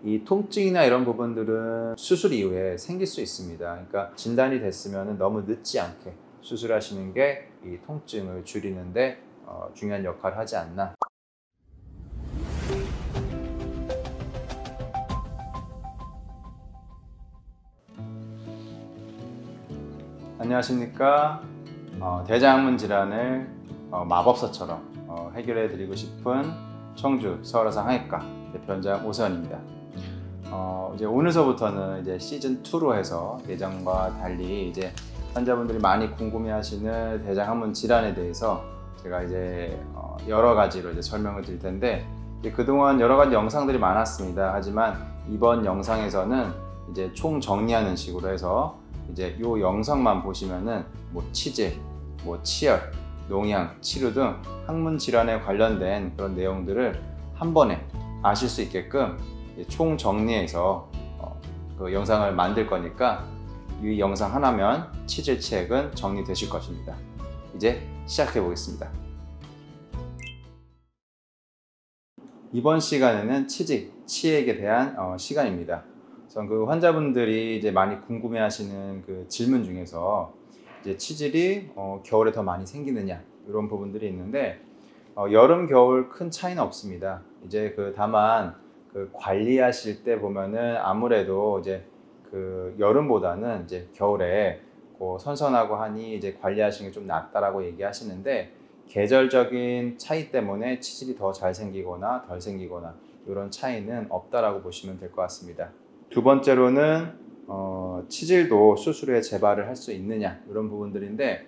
이 통증이나 이런 부분들은 수술 이후에 생길 수 있습니다. 그러니까 진단이 됐으면 너무 늦지 않게 수술하시는 게 이 통증을 줄이는데 중요한 역할을 하지 않나. 안녕하십니까. 대장암 질환을 마법사처럼 해결해 드리고 싶은 청주 서울아산 항해과 대표원장 오세원입니다. 이제 오늘서부터는 이제 시즌 2로 해서 예전과 달리 이제 환자분들이 많이 궁금해하시는 대장 항문 질환에 대해서 제가 이제 여러 가지로 이제 설명을 드릴 텐데, 이제 그동안 여러 가지 영상들이 많았습니다. 하지만 이번 영상에서는 이제 총 정리하는 식으로 해서 이제 이 영상만 보시면은 뭐 치질, 뭐 치열, 농양, 치료 등 항문 질환에 관련된 그런 내용들을 한 번에 아실 수 있게끔 총 정리해서 그 영상을 만들 거니까 이 영상 하나면 치질 치액은 정리되실 것입니다. 이제 시작해 보겠습니다. 이번 시간에는 치질, 치액에 대한 시간입니다. 우선 그 환자분들이 이제 많이 궁금해하시는 그 질문 중에서 이제 치질이 겨울에 더 많이 생기느냐 이런 부분들이 있는데, 여름 겨울 큰 차이는 없습니다. 이제 다만 그 관리하실 때 보면은 아무래도 이제 그 여름보다는 이제 겨울에 선선하고 하니 이제 관리하시는 게 좀 낫다라고 얘기하시는데, 계절적인 차이 때문에 치질이 더 잘 생기거나 덜 생기거나 이런 차이는 없다라고 보시면 될 것 같습니다. 두 번째로는 치질도 수술 후에 재발을 할 수 있느냐 이런 부분들인데,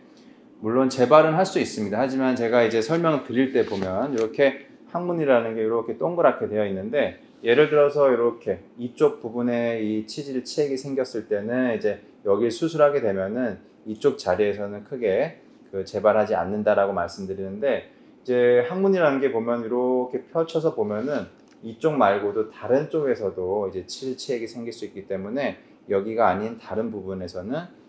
물론 재발은 할 수 있습니다. 하지만 제가 이제 설명을 드릴 때 보면 이렇게 항문이라는 게 이렇게 동그랗게 되어 있는데, 예를 들어서 이렇게 이쪽 부분에 이 치질 치액이 생겼을 때는 이제 여기 수술하게 되면은 이쪽 자리에서는 크게 재발하지 않는다라고 말씀드리는데, 이제 항문이라는 게 보면 이렇게 펼쳐서 보면은 이쪽 말고도 다른 쪽에서도 이제 치질 치액이 생길 수 있기 때문에 여기가 아닌 다른 부분에서는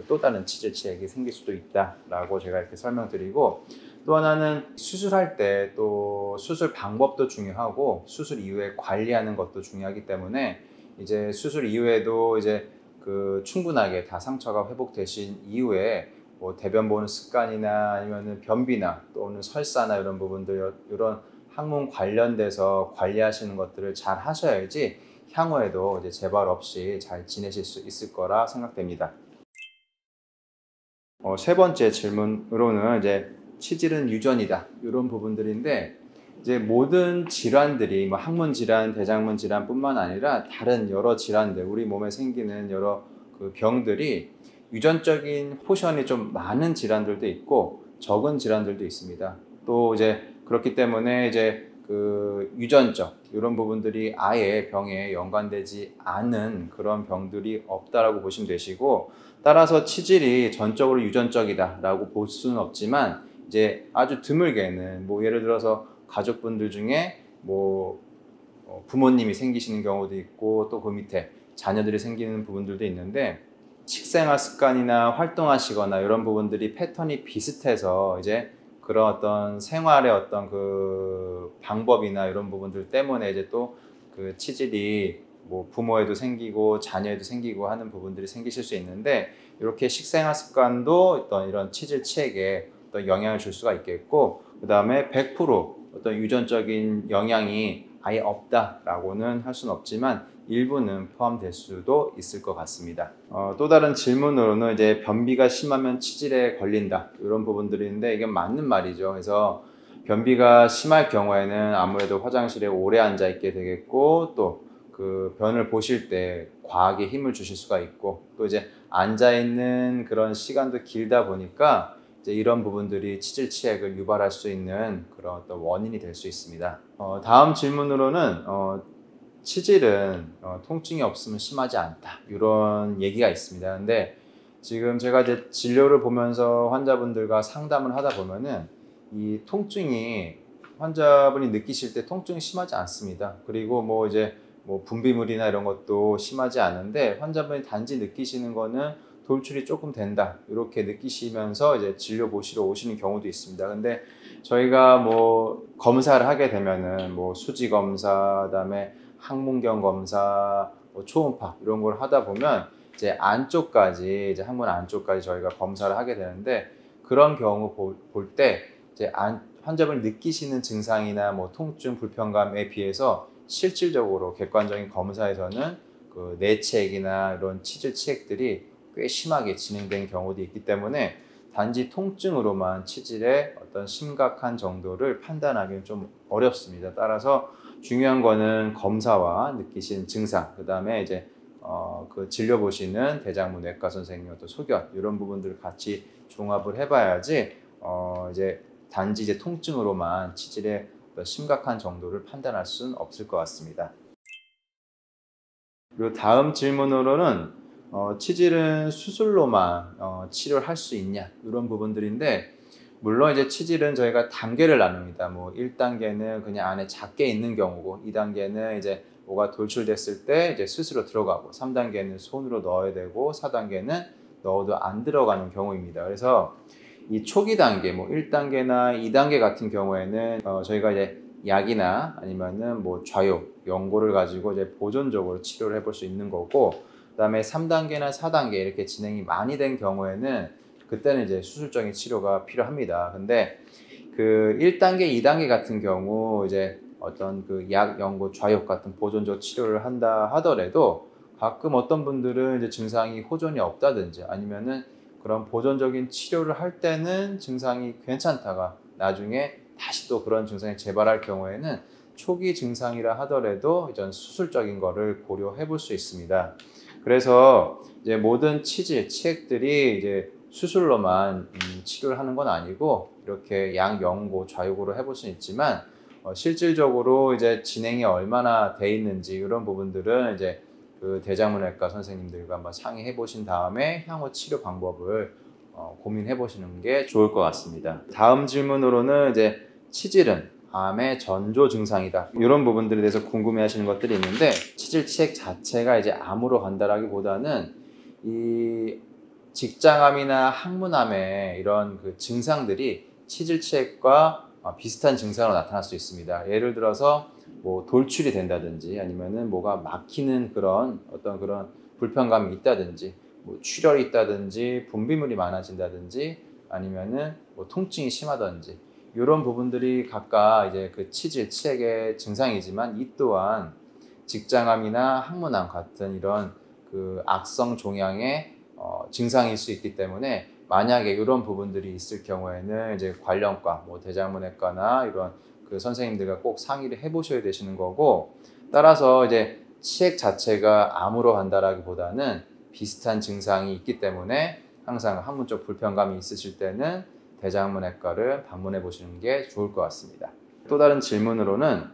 또 다른 치질 치액이 생길 수도 있다라고 제가 이렇게 설명드리고, 또 하나는 수술할 때 또 수술 방법도 중요하고 수술 이후에 관리하는 것도 중요하기 때문에, 이제 수술 이후에도 이제 충분하게 다 상처가 회복되신 이후에 대변 보는 습관이나 아니면은 변비나 또는 설사나 이런 부분들, 이런 항문 관련돼서 관리하시는 것들을 잘 하셔야지 향후에도 이제 재발 없이 잘 지내실 수 있을 거라 생각됩니다. 세 번째 질문으로는 이제 치질은 유전이다 이런 부분들인데, 이제 모든 질환들이 항문 질환, 대장문 질환뿐만 아니라 다른 여러 질환들, 우리 몸에 생기는 여러 병들이 유전적인 포션이 좀 많은 질환들도 있고 적은 질환들도 있습니다. 또 이제 그렇기 때문에 이제 유전적 이런 부분들이 아예 병에 연관되지 않은 그런 병들이 없다라고 보시면 되시고, 따라서 치질이 전적으로 유전적이다라고 볼 수는 없지만, 이제 아주 드물게는 예를 들어서 가족분들 중에 부모님이 생기시는 경우도 있고, 또 그 밑에 자녀들이 생기는 부분들도 있는데, 식생활 습관이나 활동하시거나 이런 부분들이 패턴이 비슷해서 이제 그런 어떤 생활의 어떤 방법이나 이런 부분들 때문에 이제 또 치질이 부모에도 생기고 자녀에도 생기고 하는 부분들이 생기실 수 있는데, 이렇게 식생활 습관도 어떤 이런 치질 치액에 어떤 영향을 줄 수가 있겠고, 그 다음에 100% 어떤 유전적인 영향이 아예 없다라고는 할 수는 없지만 일부는 포함될 수도 있을 것 같습니다. 또 다른 질문으로는 이제 변비가 심하면 치질에 걸린다 이런 부분들인데, 이게 맞는 말이죠. 그래서 변비가 심할 경우에는 아무래도 화장실에 오래 앉아 있게 되겠고, 또 변을 보실 때 과하게 힘을 주실 수가 있고, 또 이제 앉아 있는 그런 시간도 길다 보니까 이제 이런 부분들이 치질 치액을 유발할 수 있는 그런 어떤 원인이 될 수 있습니다. 다음 질문으로는 치질은 통증이 없으면 심하지 않다 이런 얘기가 있습니다. 근데 지금 제가 이제 진료를 보면서 환자분들과 상담을 하다 보면은 이 통증이 환자분이 느끼실 때 통증이 심하지 않습니다. 그리고 이제 분비물이나 이런 것도 심하지 않은데, 환자분이 단지 느끼시는 거는 돌출이 조금 된다 이렇게 느끼시면서 이제 진료 보시러 오시는 경우도 있습니다. 근데 저희가 검사를 하게 되면은 수지 검사, 그다음에 항문경 검사, 뭐 초음파 이런 걸 하다 보면 이제 안쪽까지 이제 항문 안쪽까지 저희가 검사를 하게 되는데 그런 경우 볼 때 이제 환자분이 느끼시는 증상이나 뭐 통증, 불편감에 비해서 실질적으로 객관적인 검사에서는 그 내치액이나 이런 치질 치액들이 꽤 심하게 진행된 경우도 있기 때문에 단지 통증으로만 치질의 어떤 심각한 정도를 판단하기는 좀 어렵습니다. 따라서 중요한 거는 검사와 느끼신 증상, 그 다음에 이제 그 진료 보시는 대장문 내과 선생님 어떤 소견 이런 부분들을 같이 종합을 해봐야지 이제 단지 이제 통증으로만 치질의 어떤 심각한 정도를 판단할 수는 없을 것 같습니다. 그리고 다음 질문으로는 치질은 수술로만 치료를 할 수 있냐 이런 부분들인데 물론 이제 치질은 저희가 단계를 나눕니다. 뭐 1단계는 그냥 안에 작게 있는 경우고 2단계는 이제 뭐가 돌출됐을 때 이제 스스로 들어가고 3단계는 손으로 넣어야 되고 4단계는 넣어도 안 들어가는 경우입니다. 그래서 이 초기 단계 뭐 1단계나 2단계 같은 경우에는 저희가 이제 약이나 아니면은 뭐 좌욕, 연고를 가지고 이제 보존적으로 치료를 해볼 수 있는 거고 그다음에 3단계나 4단계 이렇게 진행이 많이 된 경우에는 그때는 이제 수술적인 치료가 필요합니다. 근데 그 1단계, 2단계 같은 경우 이제 어떤 그 약, 연고, 좌욕 같은 보존적 치료를 한다 하더라도 가끔 어떤 분들은 이제 증상이 호전이 없다든지 아니면은 그런 보존적인 치료를 할 때는 증상이 괜찮다가 나중에 다시 또 그런 증상이 재발할 경우에는 초기 증상이라 하더라도 이전 수술적인 거를 고려해 볼 수 있습니다. 그래서 이제 모든 치질, 치액들이 이제 수술로만 치료를 하는 건 아니고 이렇게 양연고, 좌욕으로 해볼 수는 있지만 실질적으로 이제 진행이 얼마나 돼 있는지 이런 부분들은 이제 그 대장문외과 선생님들과 한번 상의해 보신 다음에 향후 치료 방법을 고민해 보시는 게 좋을 것 같습니다. 다음 질문으로는 이제 치질은 암의 전조 증상이다. 이런 부분들에 대해서 궁금해 하시는 것들이 있는데 치질 치액 자체가 이제 암으로 간다라기보다는 이 직장암이나 항문암의 이런 그 증상들이 치질 치액과 비슷한 증상으로 나타날 수 있습니다. 예를 들어서 뭐 돌출이 된다든지 아니면은 뭐가 막히는 그런 어떤 그런 불편감이 있다든지 뭐 출혈이 있다든지 분비물이 많아진다든지 아니면은 뭐 통증이 심하다든지 이런 부분들이 각각 이제 그 치질 치액의 증상이지만 이 또한 직장암이나 항문암 같은 이런 그 악성 종양의 증상일 수 있기 때문에 만약에 이런 부분들이 있을 경우에는 이제 관련과 뭐 대장문외과나 이런 그 선생님들과 꼭 상의를 해보셔야 되시는 거고 따라서 이제 치액 자체가 암으로 간다라기보다는 비슷한 증상이 있기 때문에 항상 항문 쪽 불편감이 있으실 때는 대장문외과를 방문해 보시는 게 좋을 것 같습니다. 또 다른 질문으로는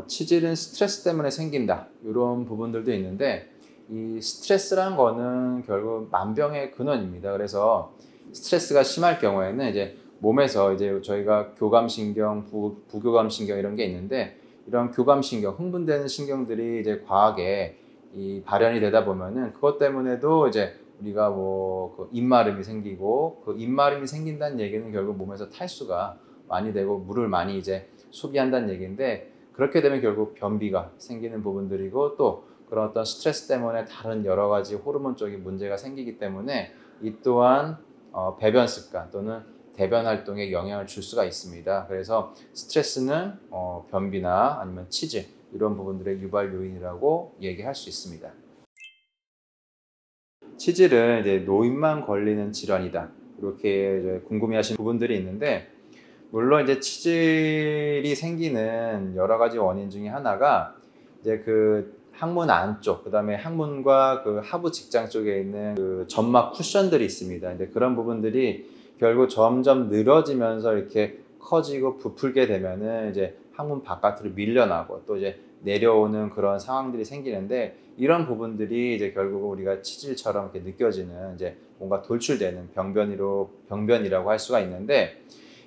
치질은 스트레스 때문에 생긴다 이런 부분들도 있는데 이 스트레스란 거는 결국 만병의 근원입니다. 그래서 스트레스가 심할 경우에는 이제 몸에서 이제 저희가 교감신경, 부교감신경 이런 게 있는데 이런 교감신경, 흥분되는 신경들이 이제 과하게 이 발현이 되다 보면은 그것 때문에도 이제 우리가 뭐그 입마름이 생기고 그 입마름이 생긴다는 얘기는 결국 몸에서 탈수가 많이 되고 물을 많이 이제 소비한다는 얘기인데 그렇게 되면 결국 변비가 생기는 부분들이고 또 그런 어떤 스트레스 때문에 다른 여러 가지 호르몬적인 문제가 생기기 때문에 이 또한 배변 습관 또는 대변 활동에 영향을 줄 수가 있습니다. 그래서 스트레스는 변비나 아니면 치질 이런 부분들의 유발 요인이라고 얘기할 수 있습니다. 치질은 이제 노인만 걸리는 질환이다. 이렇게 이제 궁금해하시는 부분들이 있는데 물론 이제 치질이 생기는 여러 가지 원인 중에 하나가 이제 그 항문 안쪽, 그다음에 항문과 그 하부 직장 쪽에 있는 그 점막 쿠션들이 있습니다. 근데 그런 부분들이 결국 점점 늘어지면서 이렇게 커지고 부풀게 되면은 이제 항문 바깥으로 밀려나고 또 이제 내려오는 그런 상황들이 생기는데 이런 부분들이 이제 결국 우리가 치질처럼 이렇게 느껴지는 이제 뭔가 돌출되는 병변이라고 할 수가 있는데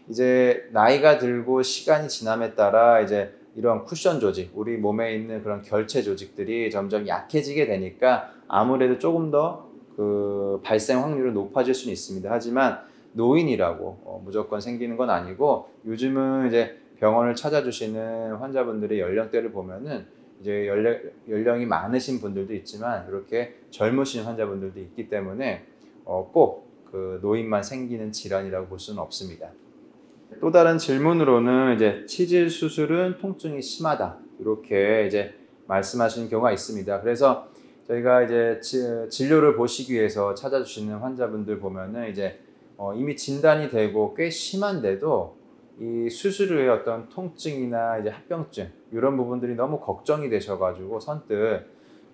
이제 나이가 들고 시간이 지남에 따라 이제 이런 쿠션 조직, 우리 몸에 있는 그런 결체 조직들이 점점 약해지게 되니까 아무래도 조금 더 그 발생 확률은 높아질 수는 있습니다. 하지만 노인이라고 무조건 생기는 건 아니고 요즘은 이제 병원을 찾아주시는 환자분들의 연령대를 보면은 이제 연령이 많으신 분들도 있지만 이렇게 젊으신 환자분들도 있기 때문에 꼭 그 노인만 생기는 질환이라고 볼 수는 없습니다. 또 다른 질문으로는 이제 치질 수술은 통증이 심하다 이렇게 이제 말씀하시는 경우가 있습니다. 그래서 저희가 이제 진료를 보시기 위해서 찾아주시는 환자분들 보면은 이제 이미 진단이 되고 꽤 심한데도 이 수술 후에 어떤 통증이나 이제 합병증 이런 부분들이 너무 걱정이 되셔가지고 선뜻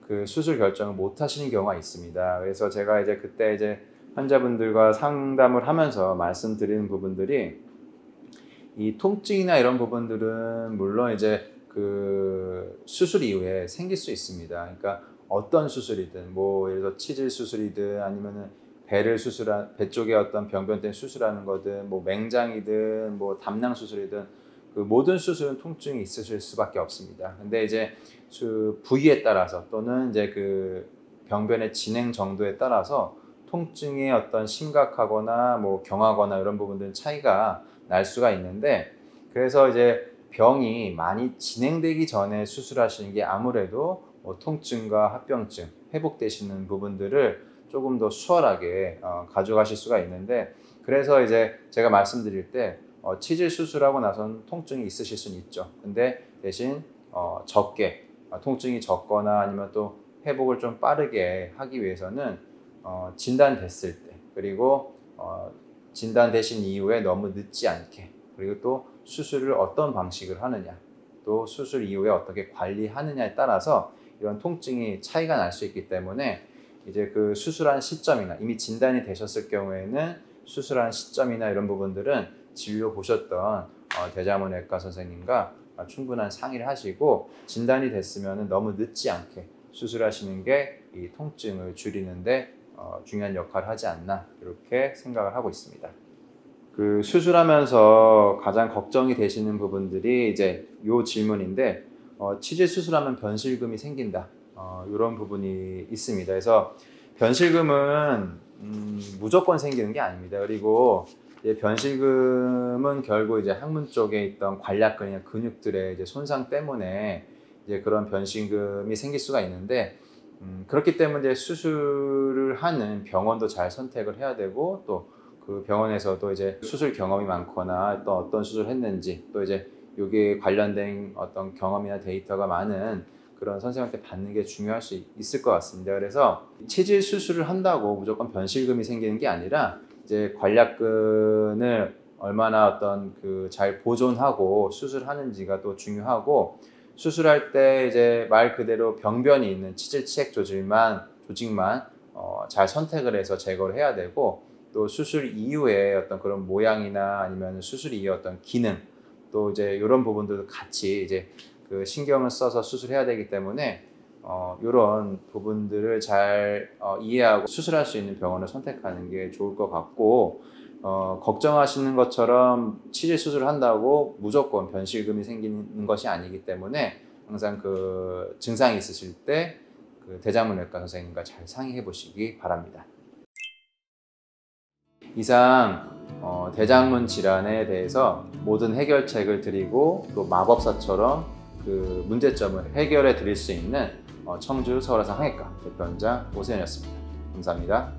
그 수술 결정을 못 하시는 경우가 있습니다. 그래서 제가 이제 그때 이제 환자분들과 상담을 하면서 말씀드리는 부분들이 이 통증이나 이런 부분들은 물론 이제 그 수술 이후에 생길 수 있습니다. 그러니까 어떤 수술이든 뭐 예를 들어 치질 수술이든 아니면은 배 쪽에 어떤 병변 때문에 수술하는 거든 뭐 맹장이든 뭐 담낭 수술이든 그 모든 수술은 통증이 있으실 수밖에 없습니다. 근데 이제 부위에 따라서 또는 이제 그 병변의 진행 정도에 따라서 통증의 어떤 심각하거나 뭐 경하거나 이런 부분들은 차이가 날 수가 있는데 그래서 이제 병이 많이 진행되기 전에 수술하시는 게 아무래도 통증과 합병증, 회복되시는 부분들을 조금 더 수월하게 가져가실 수가 있는데 그래서 이제 제가 말씀드릴 때 치질 수술하고 나선 통증이 있으실 수는 있죠. 근데 대신 적게 통증이 적거나 아니면 또 회복을 좀 빠르게 하기 위해서는 진단됐을 때 그리고 진단되신 이후에 너무 늦지 않게 그리고 또 수술을 어떤 방식을 하느냐 또 수술 이후에 어떻게 관리하느냐에 따라서 이런 통증이 차이가 날 수 있기 때문에 이제 그 수술한 시점이나 이미 진단이 되셨을 경우에는 수술한 시점이나 이런 부분들은 진료 보셨던 대자문외과 선생님과 충분한 상의를 하시고 진단이 됐으면 너무 늦지 않게 수술하시는 게 이 통증을 줄이는데 중요한 역할을 하지 않나 이렇게 생각을 하고 있습니다. 그 수술하면서 가장 걱정이 되시는 부분들이 이제 요 질문인데 치질 수술하면 변실금이 생긴다 이런 부분이 있습니다. 그래서 변실금은 무조건 생기는 게 아닙니다. 그리고 변실금은 결국 이제 항문 쪽에 있던 관략근이나 근육들의 이제 손상 때문에 이제 그런 변실금이 생길 수가 있는데 그렇기 때문에 수술을 하는 병원도 잘 선택을 해야 되고 또 그 병원에서도 이제 수술 경험이 많거나 또 어떤 수술을 했는지 또 이제 여기에 관련된 어떤 경험이나 데이터가 많은 그런 선생님한테 받는 게 중요할 수 있을 것 같습니다. 그래서 치질 수술을 한다고 무조건 변실금이 생기는 게 아니라 이제 관략근을 얼마나 어떤 그 잘 보존하고 수술하는지가 또 중요하고 수술할 때 이제 말 그대로 병변이 있는 치질 치액 조직만 잘 선택을 해서 제거를 해야 되고 또 수술 이후에 어떤 그런 모양이나 아니면 수술 이후에 어떤 기능 또 이제 이런 부분들도 같이 이제 그 신경을 써서 수술해야 되기 때문에 이런 부분들을 잘 이해하고 수술할 수 있는 병원을 선택하는 게 좋을 것 같고 걱정하시는 것처럼 치질 수술을 한다고 무조건 변실금이 생기는 것이 아니기 때문에 항상 그 증상이 있으실 때 그 대자문외과 선생님과 잘 상의해 보시기 바랍니다. 이상 대장문 질환에 대해서 모든 해결책을 드리고 또 마법사처럼 그 문제점을 해결해 드릴 수 있는 청주 서울아산항해과 대표원장 오세현이었습니다. 감사합니다.